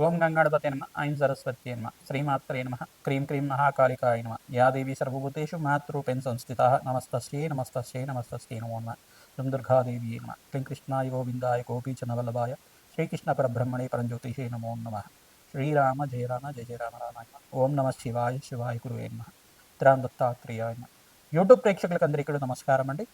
ఓం గంగాణపతే నమ ఐం సరస్వత్యే నమ శ్రీమాత్రే నమ క్రీం క్రీం మహాకాళికాయ నమ యా దేవి సర్వభూతేషు మాతృరూపేణ సంస్థితా నమస్తస్యై నమస్తస్యై నమస్తస్యై నమో నమ దుం దుర్గాదేవి నమ క్లీం కృష్ణాయ గోవిందాయ గోపీచనవల్లభాయ శ్రీకృష్ణ పరబ్రహ్మణే పరంజ్యోతిషే నమో నమ శ్రీరామ జయ రామ జయ జయ రామ రామాయ ఓం నమ శివాయ శివాయ గురువే నమ త్రాం దత్తాత్రేయాయ నమ. యూట్యూబ్ ప్రేక్షకులకు అందరికీ నమస్కారం అండి.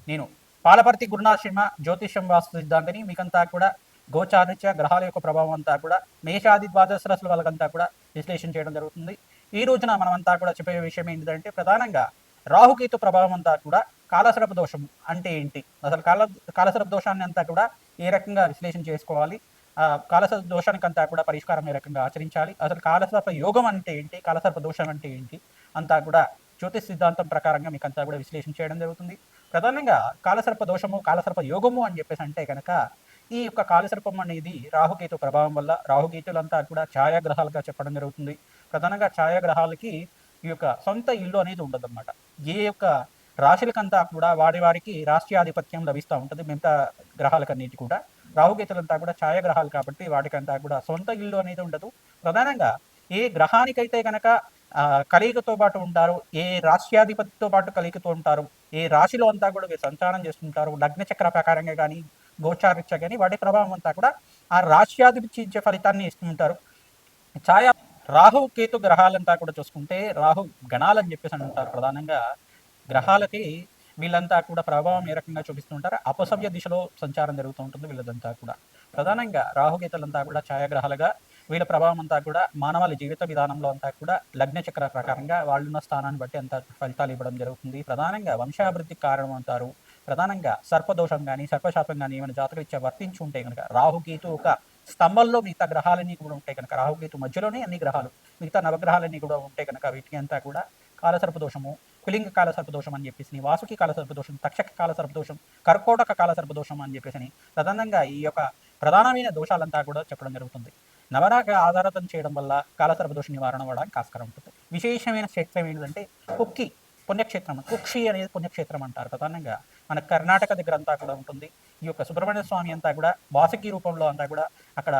నేను పాలపర్తి గురునాథ్ శర్మ జ్యోతిషం వాస్తు సిద్ధాంతిని. మీకంతా కూడా గోచారిత్య గ్రహాల యొక్క ప్రభావం అంతా కూడా మేషాది ద్వాదశ రాశుల వాళ్ళకంతా కూడా విశ్లేషణ చేయడం జరుగుతుంది. ఈ రోజున మనమంతా కూడా చెప్పే విషయం ఏంటంటే ప్రధానంగా రాహుకేతు ప్రభావం అంతా కూడా కాలసర్ప దోషం అంటే ఏంటి, అసలు కాలసర్ప దోషాన్ని అంతా కూడా ఏ రకంగా విశ్లేషణ చేసుకోవాలి, కాలసర్ప దోషానికి అంతా కూడా పరిష్కారం ఏ రకంగా ఆచరించాలి, అసలు కాలసర్ప యోగం అంటే ఏంటి, కాలసర్ప దోషం అంటే ఏంటి అంతా కూడా జ్యోతిష్ సిద్ధాంతం ప్రకారంగా మీకు అంతా కూడా విశ్లేషణ చేయడం జరుగుతుంది. ప్రధానంగా కాలసర్ప దోషము కాలసర్ప యోగము అని చెప్పేసి అంటే కనుక ఈ యొక్క కాలసర్పం అనేది రాహుకేతు ప్రభావం వల్ల, రాహుకేతులంతా కూడా ఛాయాగ్రహాలుగా చెప్పడం జరుగుతుంది. ప్రధానంగా ఛాయాగ్రహాలకి ఈ యొక్క సొంత ఇల్లు అనేది ఉండదన్నమాట. ఏ యొక్క రాశులకంతా కూడా వారికి రాష్ట్రాధిపత్యం లభిస్తూ ఉంటుంది. మిగతా గ్రహాలకన్నిటి కూడా రాహుకేతులంతా కూడా ఛాయాగ్రహాలు కాబట్టి వాటికంతా కూడా సొంత ఇల్లు అనేది ఉండదు. ప్రధానంగా ఏ గ్రహానికైతే కనుక కలిగితో పాటు ఉంటారు, ఏ రాష్ట్రాధిపతితో పాటు కలిగితో ఉంటారు, ఏ రాశిలో అంతా కూడా వీరు సంచారం చేస్తుంటారు, లగ్న చక్ర ప్రకారంగా కానీ గోచారీత్యా కానీ వాటి ప్రభావం అంతా కూడా ఆ రాష్ట్రాధిపతి ఇచ్చే ఫలితాన్ని ఇస్తుంటారు. ఛాయా రాహు కేతు గ్రహాలంతా కూడా చూసుకుంటే రాహు గణాలని చెప్పేసి అంటారు. ప్రధానంగా గ్రహాలకి వీళ్ళంతా కూడా ప్రభావం ఏ రకంగా చూపిస్తుంటారు, అపసవ్య దిశలో సంచారం జరుగుతూ ఉంటుంది వీళ్ళదంతా కూడా. ప్రధానంగా రాహుకేతులంతా కూడా ఛాయాగ్రహాలుగా వీళ్ళ ప్రభావం అంతా కూడా మానవాళి జీవిత విధానంలో అంతా కూడా లగ్న చక్ర ప్రకారంగా వాళ్ళున్న స్థానాన్ని బట్టి అంత ఫలితాలు ఇవ్వడం జరుగుతుంది. ప్రధానంగా వంశాభివృద్ధికి కారణం అంటారు. ప్రధానంగా సర్పదోషం కానీ సర్పశాపం కానీ ఏమైనా జాతకరీత్యా వర్తించి ఉంటే కనుక రాహుకేతు ఒక స్తంభంలో మిగతా గ్రహాలన్నీ కూడా ఉంటాయి కనుక, రాహుకేతు మధ్యలోనే అన్ని గ్రహాలు మిగతా నవగ్రహాలన్నీ కూడా ఉంటాయి కనుక వీటికి అంతా కూడా కాలసర్పదోషము, కులింగ కాల సర్పదోషం అని చెప్పేసి, వాసుకి కాల సర్పదోషం, తక్షక కాల సర్పదోషం, కర్కోటక కాల సర్పదోషం అని చెప్పేసి ప్రధానంగా ఈ యొక్క ప్రధానమైన దోషాలంతా కూడా చెప్పడం జరుగుతుంది. నవరాగ ఆధారితం చేయడం వల్ల కాలసర్పదోష నివారణ అవ్వడానికి ఆస్కారం ఉంటుంది. విశేషమైన క్షేత్రం ఏంటంటే కుక్కి పుణ్యక్షేత్రం, కుక్షి అనేది పుణ్యక్షేత్రం అంటారు. ప్రధానంగా మన కర్ణాటక దగ్గర అంతా కూడా ఉంటుంది. ఈ యొక్క సుబ్రహ్మణ్య స్వామి అంతా కూడా వాసుకి రూపంలో అంతా కూడా అక్కడ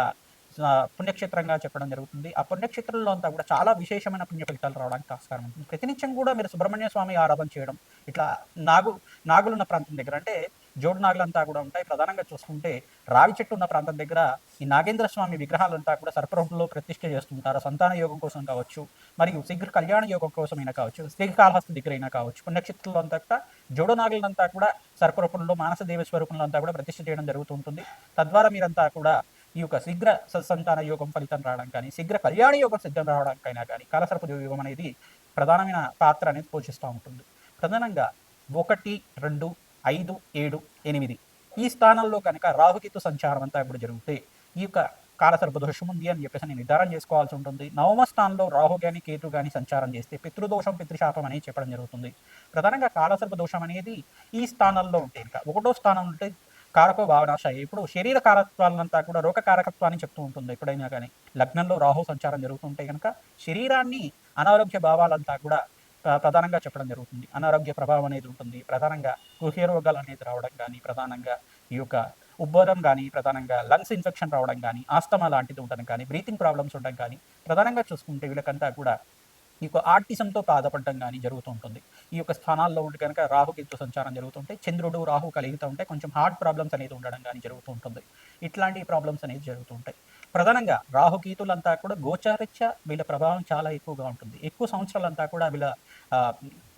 పుణ్యక్షేత్రంగా చెప్పడం జరుగుతుంది. ఆ పుణ్యక్షేత్రంలో అంతా కూడా చాలా విశేషమైన పుణ్య ఫలితాలు రావడానికి ఆస్కారం ఉంటుంది. ప్రతినిత్యం కూడా మీరు సుబ్రహ్మణ్య స్వామి ఆరాధన చేయడం, ఇట్లా నాగులున్న ప్రాంతం దగ్గర అంటే జోడు నాగులంతా కూడా ఉంటాయి. ప్రధానంగా చూసుకుంటే రావి చెట్టు ఉన్న ప్రాంతం దగ్గర ఈ నాగేంద్ర స్వామి విగ్రహాలంతా కూడా సర్పరూపంలో ప్రతిష్ఠ చేస్తుంటారు. సంతాన యోగం కోసం కావచ్చు, మరియు శీఘ్ర కళ్యాణ యోగం కోసమైనా కావచ్చు, శ్రీకాళహస్తి దగ్గర అయినా కావచ్చు, పుణ్యక్షేత్రంలో అంతా కూడా జోడు నాగులంతా కూడా సర్పరూపంలో మానసదేవి స్వరూపంలో అంతా కూడా ప్రతిష్ఠ చేయడం జరుగుతూ ఉంటుంది. తద్వారా మీరంతా కూడా ఈ యొక్క శీఘ్ర సత్సంతాన యోగం ఫలితం రావడం కానీ, శీఘ్ర కళ్యాణ యోగం సిద్ధం రావడానికైనా కానీ కాలసర్ప యోగం అనేది ప్రధానమైన పాత్ర అనేది పోషిస్తూ ఉంటుంది. ప్రధానంగా 1, 2, 5, 7, 8 ఈ స్థానంలో కనుక రాహుకేతు సంచారం అంతా కూడా జరిగితే ఈ యొక్క కాలసర్ప దోషం ఉంది అని చెప్పేసి నేను నిర్ధారణ చేసుకోవాల్సి ఉంటుంది. నవమ స్థానంలో రాహు కానీ కేతు కానీ సంచారం చేస్తే పితృదోషం పితృశాపం అనేది చెప్పడం జరుగుతుంది. ప్రధానంగా కాలసర్ప దోషం అనేది ఈ స్థానంలో ఉంటే ఇంకా 1వ స్థానం ఉంటే కారకో భావనాశయ, ఇప్పుడు శరీర కారకత్వాలంతా కూడా రోగ కారకత్వాన్ని చెప్తూ ఉంటుంది. ఎప్పుడైనా కానీ లగ్నంలో రాహు సంచారం జరుగుతుంటే కనుక శరీరాన్ని అనారోగ్య భావాలంతా కూడా ప్రధానంగా చెప్పడం జరుగుతుంది. అనారోగ్య ప్రభావం అనేది ఉంటుంది. ప్రధానంగా గృహ రోగాలు అనేది రావడం కానీ, ప్రధానంగా ఈ యొక్క ఉబ్బరం కానీ, ప్రధానంగా లంగ్స్ ఇన్ఫెక్షన్ రావడం కానీ, ఆస్తమా లాంటిది ఉండడం కానీ, బ్రీతింగ్ ప్రాబ్లమ్స్ ఉండడం కానీ, ప్రధానంగా చూసుకుంటే వీళ్ళకంతా కూడా ఈ యొక్క ఆర్టిజంతో బాధపడడం కానీ జరుగుతూ ఉంటుంది. ఈ యొక్క స్థానాల్లో ఉంటే కనుక రాహుకేతు సంచారం జరుగుతుంటే, చంద్రుడు రాహు కలిగితూ ఉంటే కొంచెం హార్ట్ ప్రాబ్లమ్స్ అనేది ఉండడం కానీ జరుగుతూ ఉంటుంది. ఇట్లాంటి ప్రాబ్లమ్స్ అనేది జరుగుతూ ఉంటాయి. ప్రధానంగా రాహుకేతులంతా కూడా గోచారిత్య వీళ్ళ ప్రభావం చాలా ఎక్కువగా ఉంటుంది. ఎక్కువ సంవత్సరాలంతా కూడా వీళ్ళ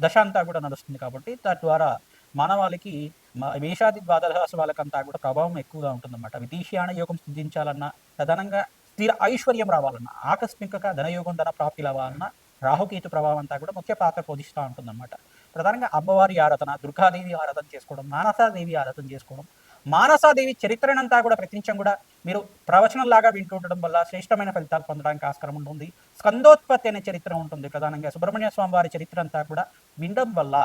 దశ అంతా కూడా నడుస్తుంది కాబట్టి తద్వారా మానవాళికి మేషాది ద్వాదశ వాళ్ళకంతా కూడా ప్రభావం ఎక్కువగా ఉంటుందన్నమాట. విదేశీయాన యోగం సిద్ధించాలన్నా, ప్రధానంగా స్థిర ఐశ్వర్యం రావాలన్నా, ఆకస్మికంగా ధనయోగం ధన ప్రాప్తి రావాలన్నా రాహుకేతు ప్రభావం అంతా కూడా ముఖ్య పాత్ర పోషిస్తూ ఉంటుందన్నమాట. ప్రధానంగా అమ్మవారి ఆరాధన, దుర్గాదేవి ఆరాధన చేసుకోవడం, మానసాదేవి ఆరాధన చేసుకోవడం, మానసాదేవి చరిత్రనంతా కూడా ప్రతినిత్యం కూడా మీరు ప్రవచనంలాగా వింటుండడం వల్ల శ్రేష్టమైన ఫలితాలు పొందడానికి ఆస్కారం ఉంటుంది. స్కందోత్పత్తి అనే చరిత్ర ఉంటుంది. ప్రధానంగా సుబ్రహ్మణ్య స్వామి వారి చరిత్ర అంతా కూడా వినడం వల్ల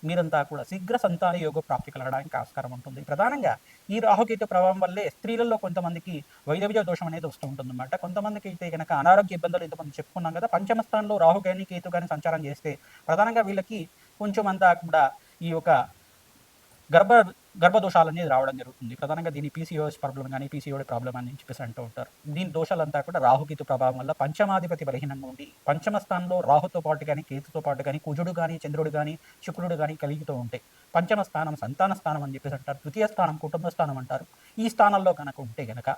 మీరంతా కూడా శీఘ్ర సంతాన యోగ ప్రాప్తి కలగడానికి ఆస్కారం ఉంటుంది. ప్రధానంగా ఈ రాహుకేతు ప్రభావం వల్లే స్త్రీలలో కొంతమందికి వైదవ్య దోషం అనేది వస్తూ ఉంటుంది అన్నమాట. కొంతమందికి అయితే కనుక అనారోగ్య ఇబ్బందులు ఇంతమంది చెప్పుకున్నాం కదా. పంచమ స్థానంలో రాహు కానీ కేతు కానీ సంచారం చేస్తే ప్రధానంగా వీళ్ళకి కొంచెం అంతా కూడా ఈ యొక్క గర్భదోషాలు అనేది రావడం జరుగుతుంది. ప్రధానంగా దీని పీసీఓఎస్ ప్రాబ్లం కానీ పీసీఓడి ప్రాబ్లం అని చెప్పేసి అంటూ ఉంటారు. దీని దోషాలంతా కూడా రాహుకేతు ప్రభావం వల్ల పంచమాధిపతి బలహీనంగా ఉండి పంచమ స్థానంలో రాహుతో పాటు కానీ కేతుతో పాటు కానీ కుజుడు కానీ చంద్రుడు కానీ శుక్రుడు కానీ కలిగితూ ఉంటాయి. పంచమ స్థానం సంతాన స్థానం అని చెప్పేసి అంటారు. ద్వితీయ స్థానం కుటుంబ స్థానం అంటారు. ఈ స్థానంలో కనుక ఉంటే గనక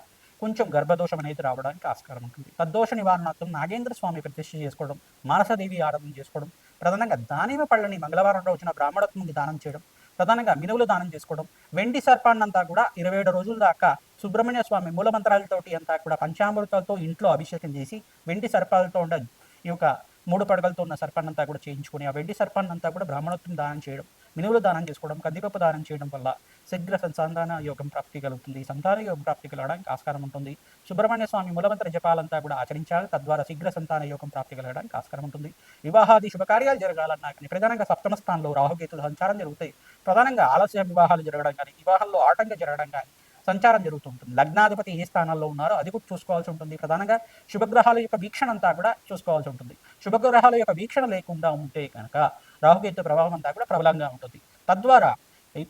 కొంచెం గర్భదోషం అనేది రావడానికి ఆస్కారం ఉంటుంది. తద్దోష నివారణార్థం నాగేంద్ర స్వామి ప్రతిష్ఠ చేసుకోవడం, మానసదేవి ఆరాధన చేసుకోవడం, ప్రధానంగా దానిమ్మ పళ్ళని మంగళవారం రోజున బ్రాహ్మణత్వంకి దానం చేయడం, ప్రధానంగా మినువులు దానం చేసుకోవడం, వెండి సర్పాన్నంతా కూడా 27 రోజుల దాకా సుబ్రహ్మణ్య స్వామి మూలమంత్రాలతోటి అంతా కూడా పంచామృతాలతో ఇంట్లో అభిషేకం చేసి వెండి సర్పాలతో ఉన్న ఈ యొక్క 3 పడగలతో ఉన్న సర్పాన్నంతా కూడా చేయించుకొని ఆ వెండి సర్పాన్నంతా కూడా బ్రాహ్మణత్వం దానం చేయడం, మినువులు దానం చేసుకోవడం, కందిపప్పు దానం చేయడం వల్ల శీఘ్ర సంతాన యోగం ప్రాప్తి కలుగుతుంది. సంతాన యోగం ప్రాప్తి కలగడానికి ఆస్కారం ఉంటుంది. సుబ్రహ్మణ్య స్వామి మూలమంత్ర జపాలంతా కూడా ఆచరించాలి. తద్వారా శీఘ్ర సంతాన యోగం ప్రాప్తి కలగడానికి ఆస్కారం ఉంటుంది. వివాహాది శుభకార్యాలు జరగాలన్నా కానీ ప్రధానంగా సప్తమ స్థానంలో రాహుకేతుల సంచారం జరుగుతాయి. ప్రధానంగా ఆలస్య వివాహాలు జరగడం కానీ వివాహంలో ఆటంకం జరగడం కానీ సంచారం జరుగుతూ ఉంటుంది. లగ్నాధిపతి ఏ స్థానాల్లో ఉన్నారో అది కూడా చూసుకోవాల్సి ఉంటుంది. ప్రధానంగా శుభగ్రహాల యొక్క వీక్షణ అంతా కూడా చూసుకోవాల్సి ఉంటుంది. శుభగ్రహాల యొక్క వీక్షణ లేకుండా ఉంటే కనుక రాహుకేతు ప్రభావం అంతా కూడా ప్రబలంగా ఉంటుంది. తద్వారా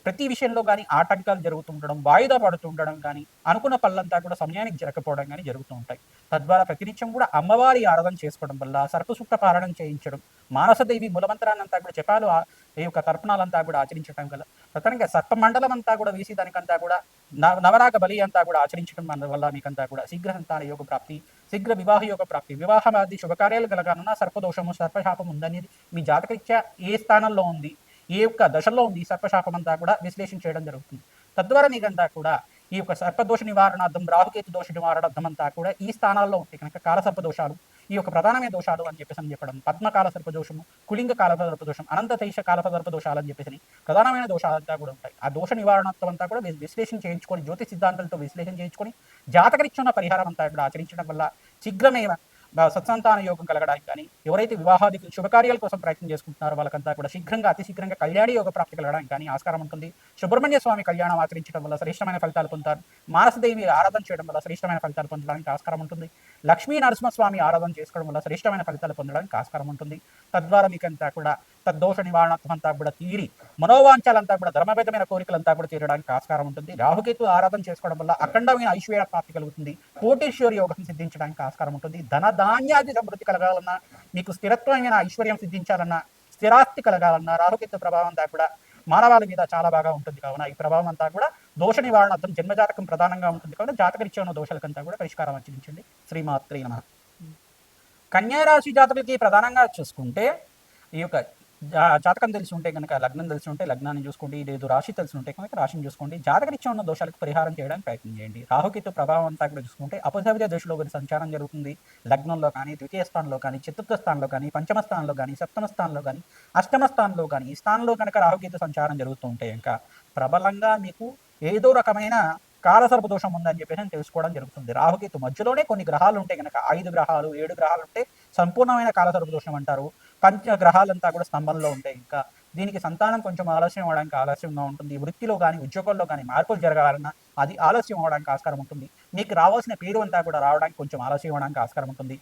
ప్రతి విషయంలో కానీ ఆటంకాలు జరుగుతుండడం, వాయిదా పడుతుండడం కానీ, అనుకున్న పనులంతా కూడా సమయానికి జరగకపోవడం కానీ జరుగుతూ ఉంటాయి. తద్వారా ప్రతినిత్యం కూడా అమ్మవారి ఆరాధన చేసుకోవడం వల్ల సర్పసూక్త పారాయణం చేయించడం, మానసదేవి మూలమంత్రాన్నంతా కూడా జపాలు ఈ యొక్క తర్పణాలంతా కూడా ఆచరించడం వల్ల ప్రధానంగా సర్పమండలం అంతా కూడా వేసి దానికంతా కూడా నవరాగ బలి అంతా కూడా ఆచరించడం వల్ల మీకంతా కూడా శీఘ్ర సంతాన యోగ ప్రాప్తి, శీఘ్ర వివాహ యోగ ప్రాప్తి, వివాహమాది శుభకార్యాలు కలగాలన్నా సర్పదోషము సర్పశాపం ఉందనేది మీ జాతకరీత్యా ఏ స్థానంలో ఉంది, ఏ యొక్క దశలో ఉంది సర్పశాపం అంతా కూడా విశ్లేషణ చేయడం జరుగుతుంది. తద్వారా మీకంతా కూడా ఈ యొక్క సర్పదోష నివారణార్థం, రాహుకేతు దోష నివారణార్థం అంతా కూడా ఈ స్థానాల్లో ఉంటే కనుక కాలసర్ప దోషాలు, ఈ యొక్క ప్రధానమైన దోషాలు అని చెప్పేసి చెప్పడం, పద్మకాల సర్పదోషము, కులింగ కాల సర్పదోషం, అనంతతైష కాల సర్పదోషాలు అని చెప్పేసి ప్రధానమైన దోషాలంతా కూడా ఉంటాయి. ఆ దోష నివారణార్థం అంతా కూడా విశ్లేషణ చేయించుకొని, జ్యోతి సిద్ధాంతాలతో విశ్లేషణ చేయించుకొని జాతకరీత్యున్న పరిహారం అంతా కూడా ఆచరించడం వల్ల శీఘ్రమే సత్సంతాన యోగం కలగడానికి కానీ, ఎవరైతే వివాహాది శుభకార్యాల కోసం ప్రయత్నం చేసుకుంటున్నారో వాళ్ళకంతా కూడా శీఘ్రంగా అతి శీఘ్రంగా కళ్యాణి యోగ ప్రాప్తి కలగడానికి కానీ ఆస్కారం ఉంటుంది. సుబ్రహ్మణ్య స్వామి కళ్యాణం ఆచరించడం వల్ల శ్రేష్టమైన ఫలితాలు పొందుతారు. మానసదేవి ఆరాధన చేయడం వల్ల శ్రేష్టమైన ఫలితాలు పొందడానికి ఆస్కారం ఉంటుంది. లక్ష్మీ నరసింహస్వామి ఆరాధన చేసుకోవడం వల్ల శ్రేష్టమైన ఫలితాలు పొందడానికి ఆస్కారం ఉంటుంది. తద్వారా మీకంతా కూడా తద్దోష నివారణాత్వం అంతా కూడా తీరి మనోవాంఛాలంతా కూడా ధర్మబద్ధమైన కోరికలంతా కూడా తీరడానికి ఆస్కారం ఉంటుంది. రాహుకేతు ఆరాధన చేసుకోవడం వల్ల అఖండమైన ఐశ్వర్య ప్రాప్తి కలుగుతుంది. కోటేశ్వర యోగం సిద్ధించడానికి ఆస్కారం ఉంటుంది. ధన ధాన్యాది సమృద్ధి కలగాలన్నా, మీకు స్థిరత్వమైన ఐశ్వర్యం సిద్ధించాలన్నా, స్థిరాస్తి కలగాలన్నా రాహుకేతు ప్రభావం అంతా కూడా మానవాళి మీద చాలా బాగా ఉంటుంది. కావున ఈ ప్రభావం అంతా కూడా దోష నివారణార్థం జన్మజాతకం ప్రధానంగా ఉంటుంది. కావున జాతకరీత్యా ఉన్న దోషాలకంతా కూడా పరిష్కారం ఆచరించండి. శ్రీమాత్రే నమః. కన్యారాశి జాతకులకి ప్రధానంగా చూసుకుంటే ఈ యొక్క జాతకం తెలిసి ఉంటే కనుక, లగ్నం తెలిసి ఉంటే లగ్నాన్ని చూసుకోండి, లేదు రాశి తెలిసి ఉంటే కనుక రాశిని చూసుకోండి. జాతకరీత్యా ఉన్న దోషాలకు పరిహారం చేయడానికి ప్రయత్నం చేయండి. రాహుకేతు ప్రభావం అంతా కూడా చూసుకుంటే అపసవ్య దశలో కొన్ని సంచారం జరుగుతుంది. లగ్నంలో కానీ, ద్వితీయ స్థానంలో కానీ, చతుర్థ స్థానంలో కానీ, పంచమ స్థానంలో కానీ, సప్తమ స్థానంలో కానీ, అష్టమ స్థానంలో కానీ, ఈ స్థానంలో కనుక రాహుకేతు సంచారం జరుగుతూ ఉంటే ఇంకా ప్రబలంగా మీకు ఏదో రకమైన కాలసర్ప దోషం ఉందని చెప్పేసి తెలుసుకోవడం జరుగుతుంది. రాహుకేతు మధ్యలోనే కొన్ని గ్రహాలు ఉంటాయి కనుక 5 గ్రహాలు 7 గ్రహాలు ఉంటే సంపూర్ణమైన కాలసర్ప దోషం అంటారు. పంచగ్రహాలంతా కూడా స్తంభంలో ఉంటాయి. ఇంకా దీనికి సంతానం కొంచెం ఆలస్యం అవ్వడానికి ఆలస్యంగా ఉంటుంది. వృత్తిలో కానీ ఉద్యోగంలో కానీ మార్పులు జరగాలన్నా అది ఆలస్యం అవ్వడానికి ఆస్కారం ఉంటుంది. మీకు రావాల్సిన పేరు అంతా కూడా రావడానికి కొంచెం ఆలస్యం అవ్వడానికి ఆస్కారం ఉంటుంది.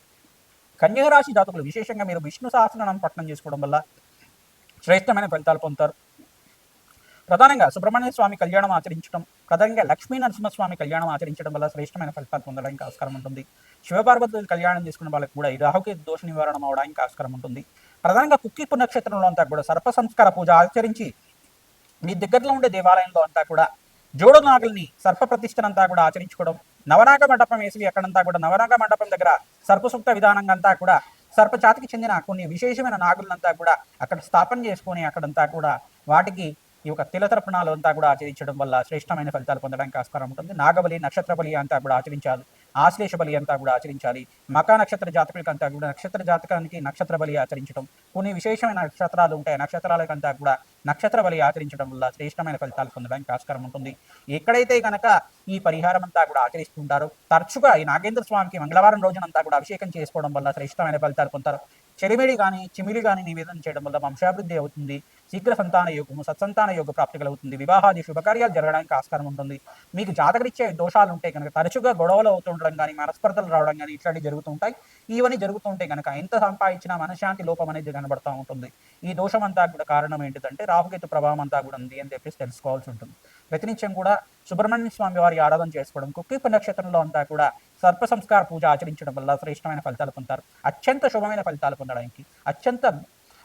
కన్యారాశి జాతకులు విశేషంగా మీరు విష్ణు సహస్రనామం పఠనం చేసుకోవడం వల్ల శ్రేష్టమైన ఫలితాలు పొందుతారు. ప్రధానంగా సుబ్రహ్మణ్య స్వామి కళ్యాణం ఆచరించడం, ప్రధానంగా లక్ష్మీ నరసింహస్వామి కళ్యాణం ఆచరించడం వల్ల శ్రేష్టమైన ఫలితాలు పొందడానికి ఆస్కారం ఉంటుంది. శివపార్వతులు కళ్యాణం చేసుకున్న వాళ్ళకి కూడా ఈ రాహుకేతు దోష నివారణ అవడానికి ఆస్కారం ఉంటుంది. ప్రధానంగా కుక్కిపు నక్షత్రంలో అంతా కూడా సర్ప సంస్కార పూజ ఆచరించి మీ దగ్గరలో ఉండే దేవాలయంలో అంతా కూడా జోడు నాగుల్ని సర్ప ప్రతిష్టనంతా కూడా ఆచరించుకోవడం, నవనాగ మండపం వేసి అక్కడంతా కూడా నవనాగ మండపం దగ్గర సర్పసూక్త విధానంగా అంతా కూడా సర్పజాతికి చెందిన కొన్ని విశేషమైన నాగులంతా కూడా అక్కడ స్థాపన చేసుకొని అక్కడంతా కూడా వాటికి ఈ యొక్క తిలతర్పణాలు అంతా కూడా ఆచరించడం వల్ల శ్రేష్టమైన ఫలితాలు పొందడానికి ఆస్కారం ఉంటుంది. నాగబలి, నక్షత్ర బలి అంతా కూడా ఆచరించాలి. ఆశ్లేష బలి అంతా కూడా ఆచరించాలి. మకా నక్షత్ర జాతకులకంతా కూడా నక్షత్ర జాతకానికి నక్షత్ర బలి ఆచరించడం, కొన్ని విశేషమైన నక్షత్రాలు ఉంటాయి, నక్షత్రాలకంతా కూడా నక్షత్ర బలి ఆచరించడం వల్ల శ్రేష్టమైన ఫలితాలు పొందడానికి ఆస్కారం ఉంటుంది. ఎక్కడైతే కనుక ఈ పరిహారం అంతా కూడా ఆచరిస్తుంటారో తరచుగా ఈ నాగేంద్ర స్వామికి మంగళవారం రోజునంతా కూడా అభిషేకం చేసుకోవడం వల్ల శ్రేష్టమైన ఫలితాలు పొందుతారు. చెరిమిడి కానీ చిమిడి కానీ నివేదన చేయడం వల్ల వంశాభివృద్ధి అవుతుంది. శీఘ్ర సంతాన యోగము, సత్సంతాన యోగ ప్రాప్తి కలుగుతుంది. వివాహాది శుభకార్యాలు జరగడానికి ఆస్కారం ఉంటుంది. మీకు జాతకరిచ్చే దోషాలు ఉంటే కనుక తరచుగా గొడవలు అవుతుండడం కానీ, మనస్పర్ధలు రావడం కానీ ఇట్లాంటివి జరుగుతూ ఉంటాయి. ఇవన్నీ జరుగుతూ ఉంటే కనుక ఎంత సంపాదించినా మనశ్శాంతి లోపం అనేది కనబడతా ఉంటుంది. ఈ దోషం అంతా కూడా కారణం ఏంటిదంటే రాహుకేతు ప్రభావం అంతా కూడా ఉంది అని చెప్పేసి తెలుసుకోవాల్సి ఉంటుంది. ప్రతినిత్యం కూడా సుబ్రహ్మణ్య స్వామి వారి ఆరాధన చేసుకోవడం, కుక్కిపు నక్షత్రంలో అంతా కూడా సర్ప సంస్కార పూజ ఆచరించడం వల్ల శ్రేష్టమైన ఫలితాలు పొందుతారు. అత్యంత శుభమైన ఫలితాలు పొందడానికి, అత్యంత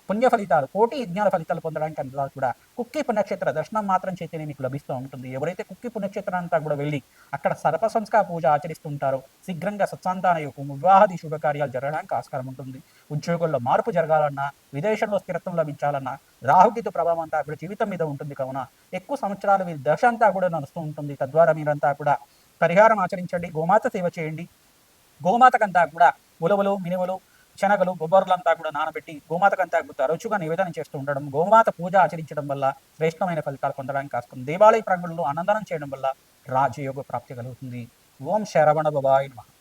పుణ్య ఫలితాలు, కోటి యజ్ఞాల ఫలితాలు పొందడానికి అందులో కూడా కుక్కిపు నక్షత్ర దర్శనం మాత్రం చేతనే మీకు లభిస్తూ ఉంటుంది. ఎవరైతే కుక్కిపు నక్షత్రం అంతా కూడా వెళ్ళి అక్కడ సర్ప సంస్కార పూజ ఆచరిస్తుంటారో శీఘ్రంగా సత్సంతాన యోగం, వివాహాది శుభకార్యాలు జరగడానికి ఆస్కారం ఉంటుంది. ఉద్యోగుల్లో మార్పు జరగాలన్నా, విదేశంలో స్థిరత్వం లభించాలన్నా రాహుకేతు ప్రభావం అంతా కూడా జీవితం మీద ఉంటుంది. కావున ఎక్కువ సంవత్సరాలు మీ దశ అంతా కూడా నడుస్తూ ఉంటుంది. తద్వారా మీరంతా కూడా పరిహారం ఆచరించండి, గోమాత సేవ చేయండి. గోమాతకంతా కూడా ఉలవలు, మినువలు, శనగలు, బొబ్బర్లంతా కూడా నానబెట్టి గోమాతకంతా తరచుగా నివేదన చేస్తూ ఉండడం, గోమాత పూజ ఆచరించడం వల్ల శ్రేష్టమైన ఫలితాలు పొందడానికి ఆస్కారం. దేవాలయ ప్రాంగణంలో అన్నదానం చేయడం వల్ల రాజయోగ ప్రాప్తి కలుగుతుంది. ఓం శరవణ భవాయ నమః.